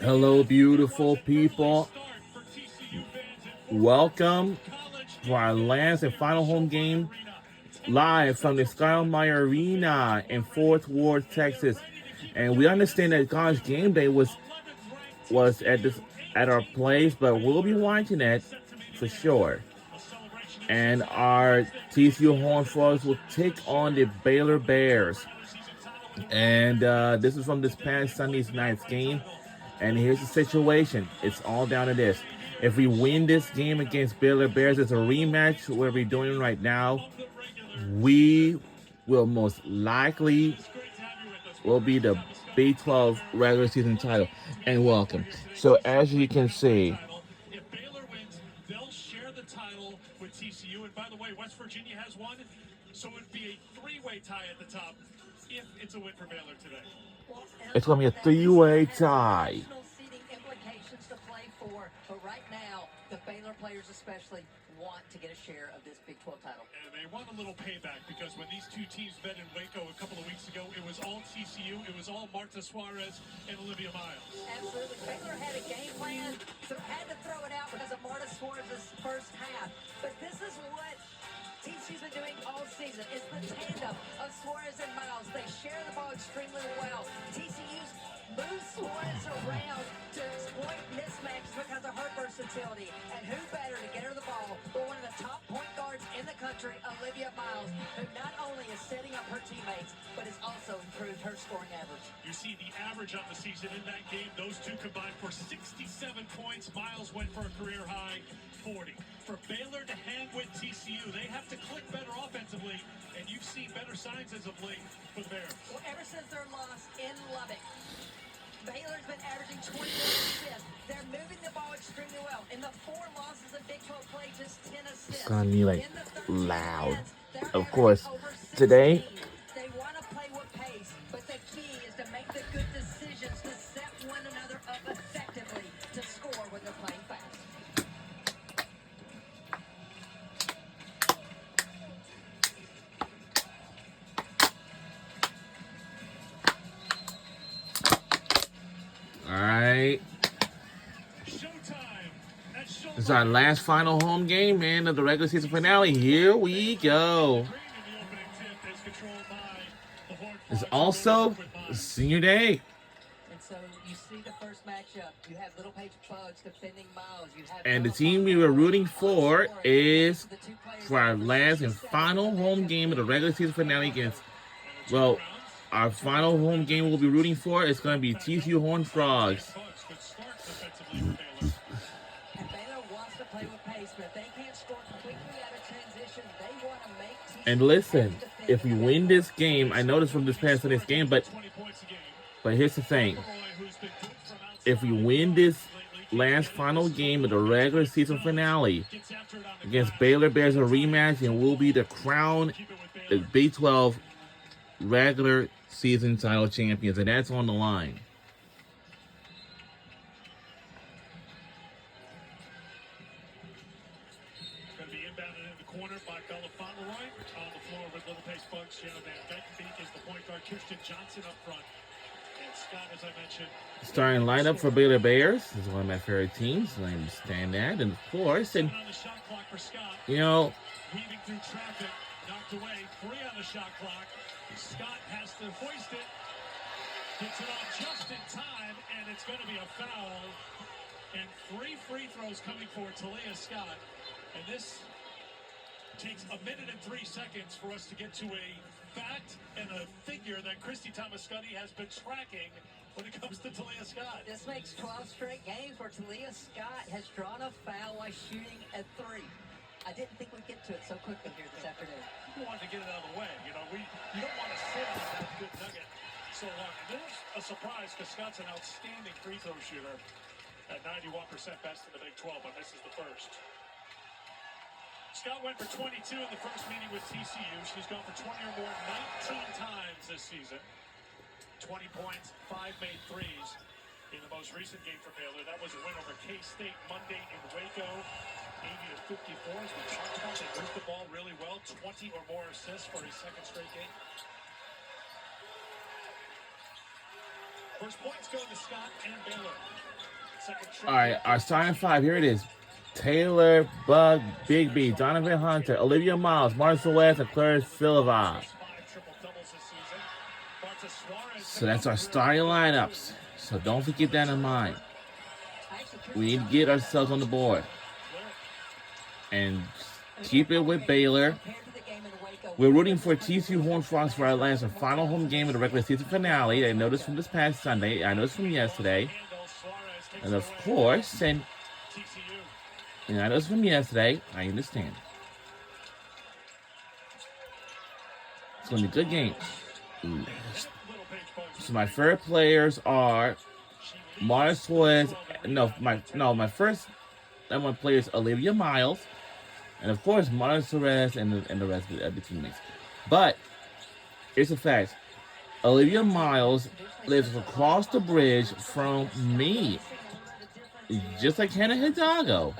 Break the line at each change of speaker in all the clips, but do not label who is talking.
Hello, beautiful people. Welcome to our last and final home game live from the Skyline Arena in Fort Worth, Texas. And we understand that College Game Day was at our place, but we'll be watching it for sure. And our TCU Horned Frogs will take on the Baylor Bears. And this is from this past Sunday's night's game. And here's the situation. It's all down to this. If we win this game against Baylor Bears, it's a rematch where we're doing right now. We will most likely will be the Big 12 regular season title. And welcome. So as you can see,
if Baylor wins, they'll share the title with TCU. And by the way, West Virginia has one, so it'd be a three-way tie at the top if it's a win for Baylor today.
It's going to be a three-way tie.
Implications to play for, but right now, the Baylor players especially want to get a share of this Big 12 title.
And they want a little payback because when these two teams met in Waco a couple of weeks ago, it was all TCU, it was all Marta Suarez and Olivia Miles.
Absolutely. Baylor had a game plan, so had to throw it out because of Marta Suarez's first half. But this is what TCU's been doing all season. It's the tandem of Suarez and Miles. They share the ball extremely well. TCU's moves Suarez around to exploit mismatches because of her versatility. And who better to get her the ball but one of the top point guards in the country, Olivia Miles, who not only is setting up her teammates, but has also improved her scoring average.
You see the average on the season in that game. Those two combined for 67 points. Miles went for a career high 40. For Baylor to hang with TCU, they have to click better offensively, and you've seen better signs as of late for the Bears.
Well, ever since their loss in Lubbock, Baylor's been averaging 21 assists. They're moving the ball extremely well. In the 4 losses in Big 12 play, just 10 assists.
It's going to be like loud. Of course, today,
they want to play with pace, but the key is to make the good decisions to set one another up effectively to score when they're playing fast.
all right. This is our last final home game, man, of the regular season finale. Here we go. It's also senior day.
And so you see the first matchup. You have Little Paige Bugs defending Miles. You have
And the team we were rooting for is for our last and final home game of the regular season finale against, well, our final home game we'll be rooting for is going to be TCU Horned Frogs. And listen, if we win this game, I know this from this past Sunday's game, but here's the thing. If we win this last final game of the regular season finale against Baylor Bears, a rematch, and we'll be the crown the Big 12 regular season title champions, and that's on the line. Starting lineup for Baylor Bears is one of my favorite teams, and I understand that. And of course, and you know,
weaving through traffic, knocked away, 3 on the shot clock. Scott has to hoist it, gets it off just in time, and it's going to be a foul. And 3 free throws coming for Talia Scott. And this takes a minute and 3 seconds for us to get to a fact and a figure that Christy Thomas-Scuddy has been tracking when it comes to Talia Scott.
This makes 12 straight games where Talia Scott has drawn a foul while shooting at 3. I didn't think we'd get to it so quickly here this afternoon.
We wanted to get it out of the way. You know, you don't want to sit on that good nugget so long. And there's a surprise because Scott's an outstanding free throw shooter at 91% best in the Big 12, but misses the first. Scott went for 22 in the first meeting with TCU. She's gone for 20 or more 19 times this season. 20 points, 5 made threes in the most recent game for Baylor. That was a win over K-State Monday in Waco, 80-54. As we talked about, they moved the ball really well, 20 or more assists for a second straight game. First points go to Scott and Baylor. Second
All right, our starting five. Here it is. Taylor, Bug, Big B, Donovan Hunter, Olivia Miles, Marcel West, and Claire Silva. So that's our starting lineups. So don't forget that in mind. We need to get ourselves on the board. And keep it with Baylor. We're rooting for TCU Horned Frogs for our last and final home game of the regular season finale. I noticed from this past Sunday. I noticed from yesterday. And of course, I noticed from yesterday. I understand. It's going to be a good game. So my favorite players are Mars Suarez. My first one player is Olivia Miles. And of course, Mars Suarez and the rest of the teammates. But here's the fact. Olivia Miles lives across the bridge from me. Just like Hannah Hidalgo.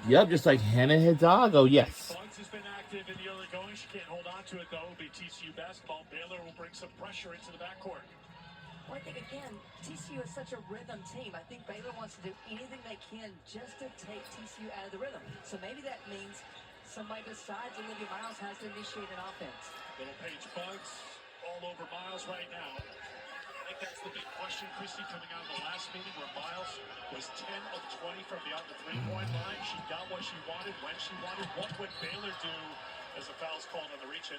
Yep, just like Hannah Hidalgo, yes.
Bugs has been active in the early going. She can't hold on to it, though. It'll be TCU basketball. Baylor will bring some pressure into the backcourt.
Well, I think, again, TCU is such a rhythm team. I think Baylor wants to do anything they can just to take TCU out of the rhythm. So maybe that means somebody besides Olivia Miles has to initiate an offense.
Little Paige Bugs all over Miles right now. I think that's the big question, Christy, coming out of the last meeting where Miles was 10 of 20 from beyond the three-point line. She got what she wanted when she wanted. What would Baylor do as a foul's called on the reach-in?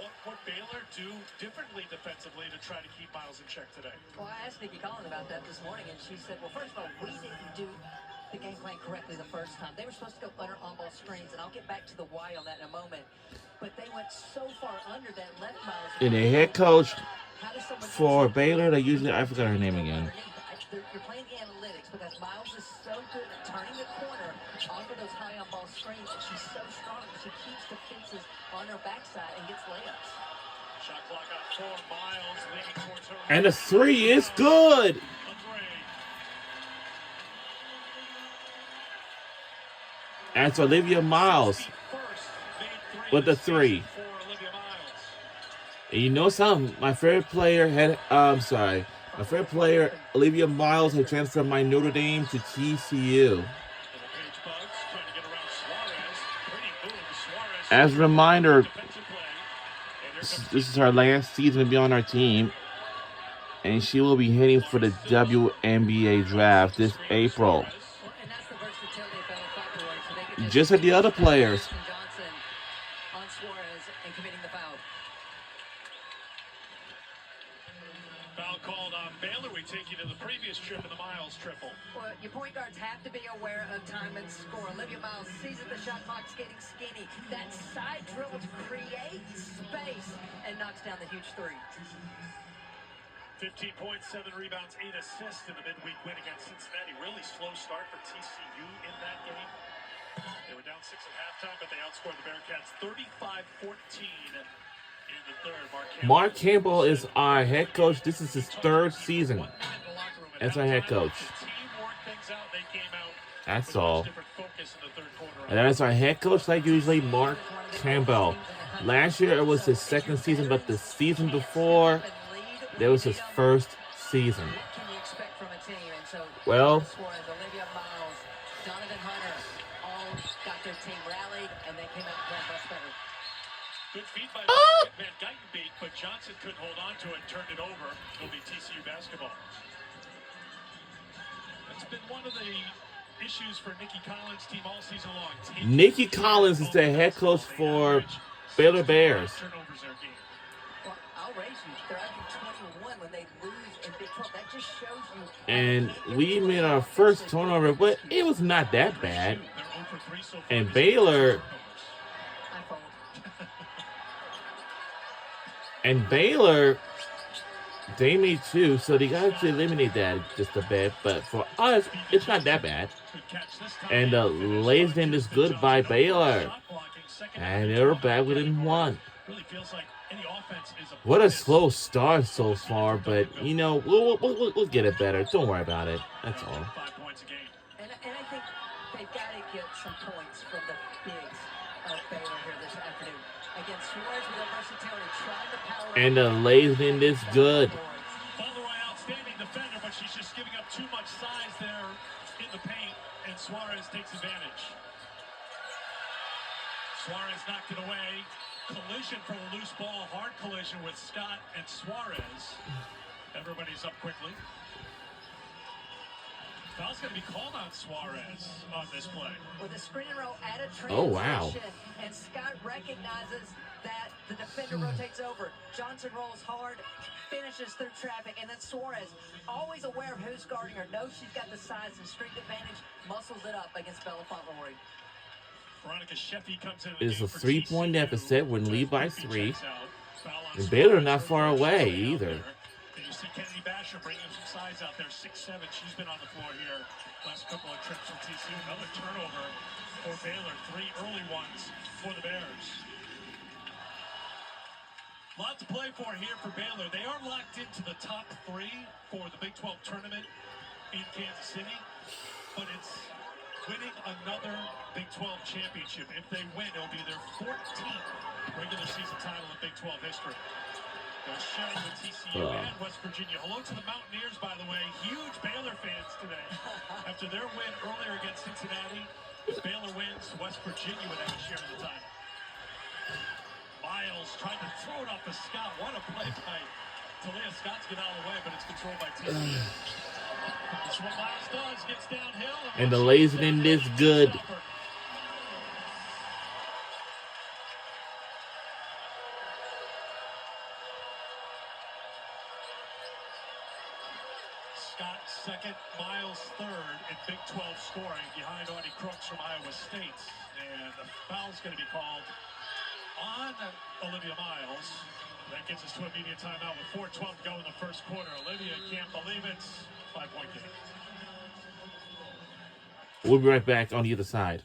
What would Baylor do differently defensively to try to keep Miles in check today?
Well, I asked Nikki Collins about that this morning, and she said, well, first of all, we didn't do the game plan correctly the first time. They were supposed to go under on-ball screens, and I'll get back to the why on that in a moment. But they went so far under that left Miles.
And the head coach for Baylor, I forgot her name again.
You're playing the analytics because Miles is so good at turning the corner onto those high on-ball screens, and she's so strong that she keeps defenses on her backside and gets layups.
Shot clock out for Miles, leaning towards her.
And the three is good. That's Olivia Miles with the three. And you know something? My favorite player Olivia Miles, had transferred from my Notre Dame to TCU. As a reminder, this is her last season to be on our team, and she will be heading for the WNBA draft this April. Just like the other players.
Foul called on Baylor. We take you to the previous trip in the Miles triple.
Well, your point guards have to be aware of time and score. Olivia Miles sees that the shot clock's getting skinny. That side dribble to create space and knocks down the huge three.
15 points, 7 rebounds, 8 assists in the midweek win against Cincinnati. Really slow start for TCU in that game. They were down 6 at halftime, but they outscored the Bearcats 35-14 in the third.
Mark Campbell is our head coach. This is his third season as our head coach. That's all. And that is our head coach, like usually, Mark Campbell. Last year it was his second season, but the season before, that was his first season. Well,
good feed by Van Geitenbeek, but Johnson couldn't hold on to it and turned it over. It'll be TCU basketball. That's been one of the issues for Nikki Collins' team all season long.
Nikki Collins is the head coach for Baylor Bears.
Well, I'll raise you. They're averaging 21 when they lose in Big 12. That just shows you.
And we made our first turnover, but it was not that bad. And Baylor... And Baylor, they made 2, so they got to eliminate that just a bit. But for us, it's not that bad. And the latest end is good by Baylor. And they're back within 1. What a slow start so far, but, you know, we'll get it better. Don't worry about it. That's all.
And I think they've got to get some points from the bigs of Baylor here this afternoon. Against Suarez with a versatility, trying to power.
And the latest end is good.
enough size there in the paint, and Suarez takes advantage. Suarez knocked it away. Collision for a loose ball. Hard collision with Scott and Suarez. Everybody's up quickly. Foul's going to be called on Suarez on this play.
With a screen and roll at a transition.
Oh, wow.
And Scott recognizes that the defender rotates over. Johnson rolls hard, finishes through traffic, and then Suarez, always aware of who's guarding her, knows she's got the size and strength advantage, muscles it up against Bella Fauntleroy.
Veronica Sheffy comes in.
It's a 3-point deficit when lead by 3. And Baylor not far away either.
You see Kennedy Basher bringing some size out there, 6'7". She's been on the floor here last couple of trips for TCU. Another turnover for Baylor. 3 early ones for the Bears. Lot to play for here for Baylor. They are locked into the top 3 for the Big 12 tournament in Kansas City, but it's winning another Big 12 championship. If they win, it'll be their 14th regular season title in Big 12 history. They'll share it with TCU and West Virginia. Hello to the Mountaineers, by the way. Huge Baylor fans today. After their win earlier against Cincinnati, if Baylor wins, West Virginia would have a share of the title. Miles trying to throw it off to Scott. What a play by Talia. Scott's get out of the way, but it's controlled by TCU. That's what Miles does. Gets downhill.
And the lazying is good.
Scott second, Miles third in Big 12 scoring behind Audie Crooks from Iowa State. And the foul's going to be called on Olivia Miles. That gets us to immediate timeout with 4:12 to go in the first quarter. Olivia can't believe it. 5-point game.
We'll be right back on the other side.